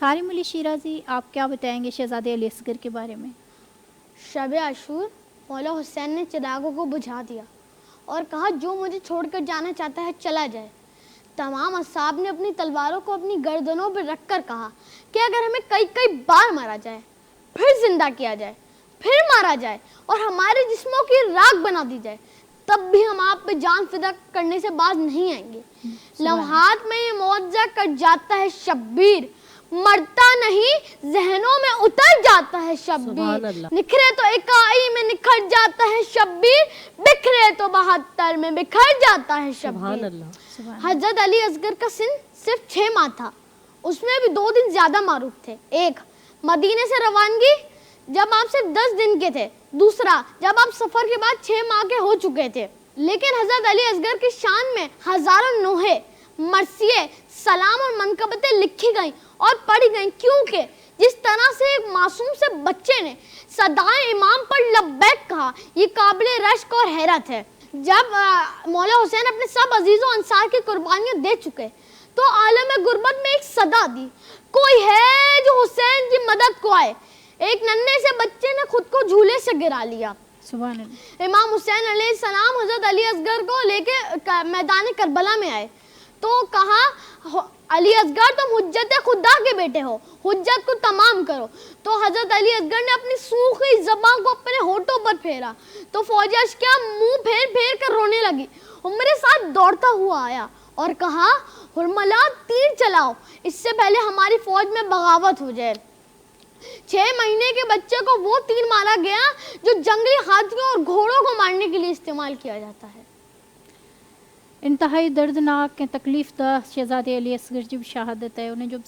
سالم علی شیرازی، آپ کیا بتائیں گے شہزادے علی اصغر کے بارے میں؟ شب عاشور مولا حسین نے چراغوں کو بجھا دیا اور کہا جو مجھے چھوڑ کر جانا چاہتا ہے چلا جائے۔ تمام اصحاب نے اپنی تلواروں کو اپنی گردنوں پہ رکھ کر کہا کہ اگر ہمیں کئی بار مارا جائے، پھر زندہ کیا جائے، پھر مارا جائے اور ہمارے جسموں کی راکھ بنا دی جائے، تب بھی ہم آپ پہ جان فدا کرنے سے باز نہیں آئیں گے۔ لمحات میں یہ معجزہ کٹ جاتا ہے شبیر، مرتا نہیں ذہنوں میں اتر جاتا ہے شبیر، نکھرے تو اکائی میں نکھر جاتا ہے شبیر، بکھرے تو 72 میں بکھر جاتا ہے شبیر۔ حضرت علی اصغر کا سن صرف 6 ماہ تھا، اس میں بھی 2 دن زیادہ معروف تھے۔ ایک، مدینے سے روانگی جب آپ صرف 10 دن کے تھے، دوسرا جب آپ سفر کے بعد 6 ماہ کے ہو چکے تھے۔ لیکن حضرت علی اصغر کی شان میں ہزاروں نوحے، مرثیے، سلام اور منقبتیں لکھی گئیں اور پڑھی گئیں، کیونکہ جس طرح سے ایک معصوم سے بچے نے صدائے امام پر لبیک کہا، یہ قابل رشک اور حیرت ہے۔ جب مولا حسین اپنے سب عزیز و انصار کی قربانیاں دے چکے تو عالم غربت میں ایک صدا دی، کوئی ہے جو حسین کی مدد کو آئے۔ ایک ننھے سے بچے نے خود کو جھولے سے گرا لیا۔ سبحان اللہ۔ امام حسین علیہ السلام حضرت علی اصغر کو لے کے میدان کربلا میں آئے تو کہا علی اصغر تم حجت خدا کے بیٹے ہو، حجت کو تمام کرو۔ تو حضرت علی اصغر نے اپنی سوکھی زبان کو اپنے ہونٹوں پر پھیرا تو فوج اشکیا منہ پھیر پھیر کر رونے لگی۔ وہ میرے ساتھ دوڑتا ہوا آیا اور کہا حرملا تیر چلاؤ، اس سے پہلے ہماری فوج میں بغاوت ہو جائے۔ 6 مہینے کے بچے کو وہ تیر مارا گیا جو جنگلی ہاتھیوں اور گھوڑوں کو مارنے کے لیے استعمال کیا جاتا ہے۔ انتہائی دردناک تکلیف دہ شہزادے علی اصغر جی شہادت ہے، انہیں جو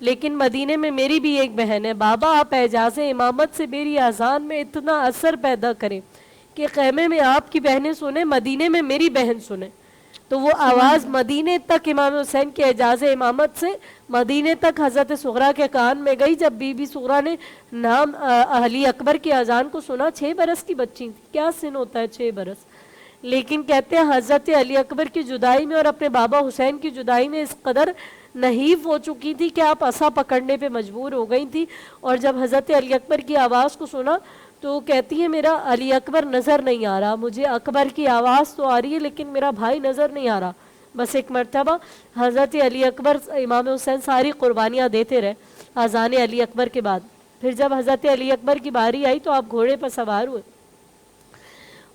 لیکن مدینے میں میری بھی ایک بہن ہے. بابا آپ اعجاز امامت سے میری اذان میں اتنا اثر پیدا کریں کہ خیمے میں آپ کی بہنیں سنیں, مدینے میں میری بہن سنیں. تو وہ آواز مدینے تک امام حسین کے اعجاز امامت سے مدینے تک حضرت صغرا کے کان میں گئی. جب بی بی صغرا نے نام علی اکبر کی اذان کو سنا, 6 برس کی بچی تھی, کیا سن ہوتا ہے 6 برس, لیکن کہتے ہیں حضرت علی اکبر کی جدائی میں اور اپنے بابا حسین کی جدائی میں اس قدر نحیف ہو چکی تھی کہ آپ عصا پکڑنے پہ مجبور ہو گئی تھی. اور جب حضرت علی اکبر کی آواز کو سنا تو کہتی ہے میرا علی اکبر نظر نہیں آ رہا, مجھے اکبر کی آواز تو آ رہی ہے لیکن میرا بھائی نظر نہیں آ رہا. بس ایک مرتبہ حضرت علی اکبر امام حسین ساری قربانیاں دیتے رہے اذان علی اکبر کے بعد. پھر جب حضرت علی اکبر کی باری آئی تو آپ گھوڑے پر سوار ہوئے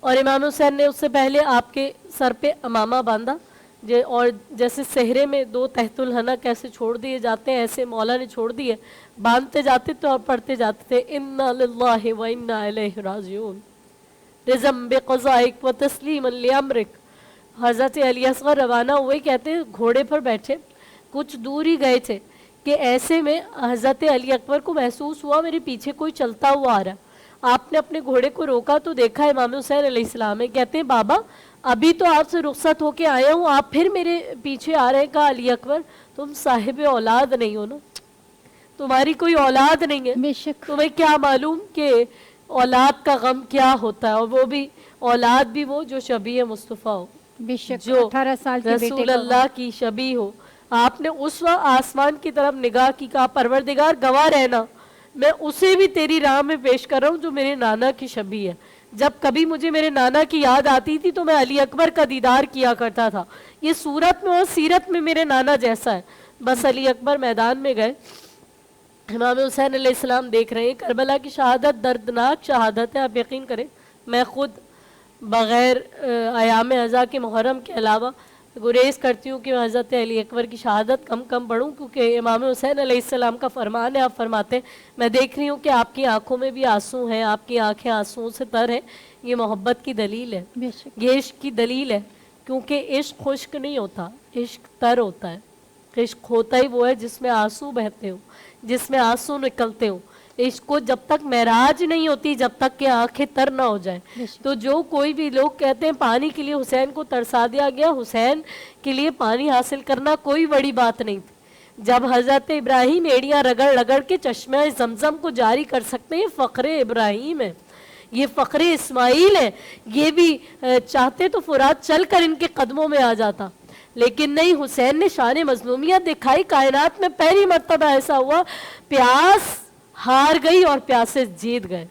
اور امام حسین نے اس سے پہلے آپ کے سر پہ امامہ باندھا, اور جیسے صحرے میں 2 تحت الحنک ایسے چھوڑ دیے جاتے ہیں, ایسے مولا نے چھوڑ دیے, باندھتے جاتے تو آپ پڑھتے جاتے تھے انا للہ و انا الیہ راجعون رضم بقضائک و تسلیما لامرک. حضرت علی اصغر روانہ ہوئے, کہتے ہیں گھوڑے پر بیٹھے کچھ دور ہی گئے تھے کہ ایسے میں حضرت علی اکبر کو محسوس ہوا میرے پیچھے کوئی چلتا ہوا آ رہا. آپ نے اپنے گھوڑے کو روکا تو دیکھا امام حسین علیہ السلام ہے. کہتے ہیں بابا ابھی تو آپ سے رخصت ہو کے آیا ہوں, آپ پھر میرے پیچھے آ رہے. کہا علی اکبر تم صاحب اولاد نہیں ہو نا, تمہاری کوئی اولاد نہیں ہے, بے شک تمہیں کیا معلوم کہ اولاد کا غم کیا ہوتا ہے, اور وہ بھی اولاد بھی وہ جو شبیہ مصطفیٰ ہو, بے شک جو 18 سال کے بیٹے رسول اللہ کی شبیہ ہو. آپ نے اس وقت آسمان کی طرف نگاہ کی, کہا پروردگار گواہ رہنا میں اسے بھی تیری راہ میں پیش کر رہا ہوں جو میرے نانا کی شبیہ ہے. جب کبھی مجھے میرے نانا کی یاد آتی تھی تو میں علی اکبر کا دیدار کیا کرتا تھا, یہ صورت میں اور سیرت میں میرے نانا جیسا ہے. بس علی اکبر میدان میں گئے, امام حسین علیہ السلام دیکھ رہے ہیں. کربلا کی شہادت دردناک شہادت ہے, آپ یقین کریں میں خود بغیر ایام ازا کے محرم کے علاوہ گریز کرتی ہوں کہ میں حضرت علی اکبر کی شہادت کم پڑھوں, کیونکہ امام حسین علیہ السلام کا فرمان ہے. آپ فرماتے ہیں میں دیکھ رہی ہوں کہ آپ کی آنکھوں میں بھی آنسو ہیں, آپ کی آنکھیں آنسوؤں سے تر ہیں. یہ محبت کی دلیل ہے, بے شک یہ عشق کی دلیل ہے, کیونکہ عشق خشک نہیں ہوتا, عشق تر ہوتا ہے. عشق ہوتا ہی وہ ہے جس میں آنسو بہتے ہوں, جس میں آنسو نکلتے ہوں. عشق کو جب تک معراج نہیں ہوتی, جب تک کہ آنکھیں تر نہ ہو جائیں. تو جو کوئی بھی لوگ کہتے ہیں پانی کے لیے حسین کو ترسا دیا گیا, حسین کے لیے پانی حاصل کرنا کوئی بڑی بات نہیں تھی. جب حضرت ابراہیم ایڑیاں رگڑ رگڑ کے چشمہ زمزم کو جاری کر سکتے ہیں, فخر ابراہیم ہے, یہ فخر اسماعیل ہے. یہ بھی چاہتے تو فرات چل کر ان کے قدموں میں آ جاتا, لیکن نہیں, حسین نے شان مظلومیت دکھائی. کائنات میں پہلی مرتبہ ایسا ہوا پیاس ہار گئی اور پیاسے جیت گئے.